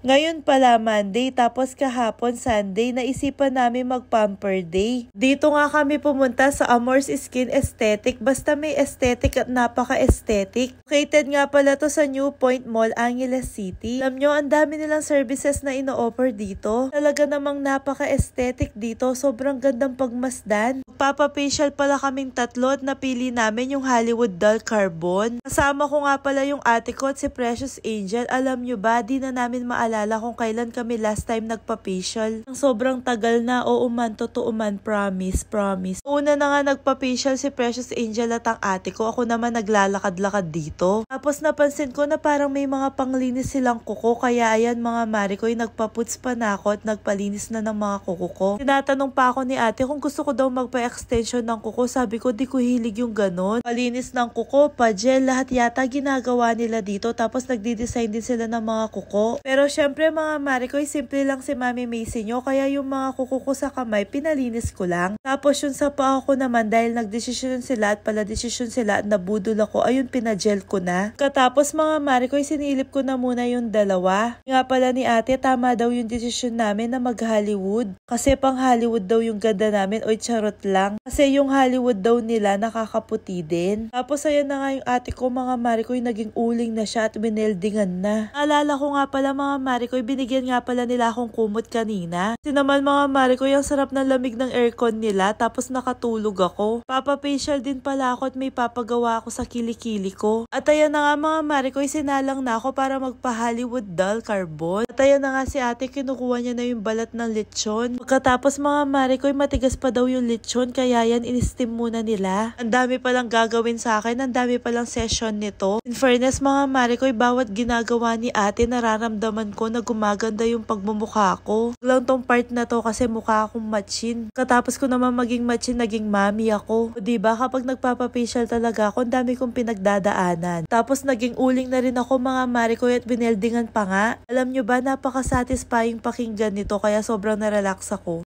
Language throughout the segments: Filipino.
Ngayon pala Monday, tapos kahapon Sunday, naisipan namin mag-pamper day. Dito nga kami pumunta sa Amor's Skin Aesthetic, basta may aesthetic at napaka-aesthetic. Located nga pala to sa New Point Mall, Angeles City. Alam nyo, ang dami nilang services na ino-offer dito. Talaga namang napaka-aesthetic dito, sobrang gandang pagmasdan. Magpapafacial pala kaming tatlo at napili namin yung Hollywood Dull Carbon. Kasama ko nga pala yung ate ko at si Precious Angel. Alam nyo ba, di na namin maalala kung kailan kami last time nagpa-facial. Ang sobrang tagal na, oo man, totoo man, promise. Una na nga nagpa-facial si Precious Angel at ang ate ko. Ako naman naglalakad-lakad dito. Tapos napansin ko na parang may mga panglinis silang kuko. Kaya ayan mga Marikoy, nagpaputs pa na ako at nagpalinis na ng mga kuko ko. Tinatanong pa ako ni ate kung gusto ko daw magpa-extension ng kuko. Sabi ko, di ko hilig yung ganon. Palinis ng kuko, pa-gel, lahat yata ginagawa nila dito. Tapos nagdi-design din sila ng mga kuko. Pero syempre mga Marikoy, simple lang si Mami Macy nyo. Kaya yung mga kuko ko sa kamay, pinalinis ko lang. Tapos yung sa paa ko naman, dahil nagdesisyon sila at pala-desisyon sila at nabudol ako, ayun, pinagel ko na. Katapos mga Marikoy, sinilip ko na muna yung dalawa. Nga pala ni ate, tama daw yung desisyon namin na mag-Hollywood. Kasi pang Hollywood daw yung ganda namin. Oy, charot lang. Kasi yung Hollywood daw nila nakakaputi din. Tapos ayan na nga yung ate ko mga Marikoy, naging uling na siya at bineldingan na. Alala ko nga pala mga Marikoy, binigyan nga pala nila akong kumot kanina. Kasi naman mga Marikoy, ang sarap ng lamig ng aircon nila tapos nakatulog ako. Papa-facial din pala ako at may papagawa ako sa kilikili ko. At ayan na nga mga Marikoy, sinalang na ako para magpa-Hollywood Dull Carbon. At ayan na nga si ate, kinukuha niya na yung balat ng lechon. Pagkatapos mga Marikoy, matigas pa daw yung lechon kaya yan in-steam muna nila. Ang dami palang gagawin sa akin, ang dami palang session nito. In fairness mga Marikoy, bawat ginagawa ni ate, nararamdaman ko na gumaganda yung pagmumukha ko. Lang tong part na to kasi mukha akong matchin. Katapos ko naman maging matchin, naging mami ako. O diba, kapag nagpapafacial talaga ako, ang dami kong pinagdadaanan. Tapos naging uling na rin ako mga Marikoy at bineldingan pa nga. Alam nyo ba, napaka-satisfying pakinggan nito kaya sobrang na-relax ako.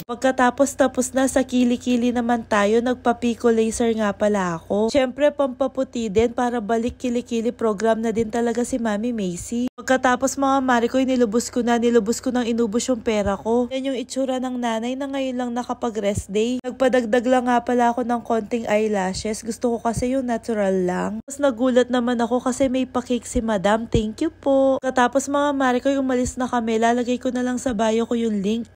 Pagkatapos tapos na sa kilikili naman tayo, nagpa-pico laser nga pala ako. Syempre pampaputi din para balik kilikili, program na din talaga si Mami Macy. Pagkatapos mga Marikoy, nilubos ko nang inubos yung pera ko. Yan yung itsura ng nanay na ngayon lang nakapag-rest day. Nagpadagdag lang nga pala ako ng konting eyelashes. Gusto ko kasi yung natural lang. Tapos nagulat naman ako kasi may pa-cake si Madam. Thank you po. Pagkatapos mga Marikoy, umalis na kami. Lalagay ko na lang sa bio ko yung link.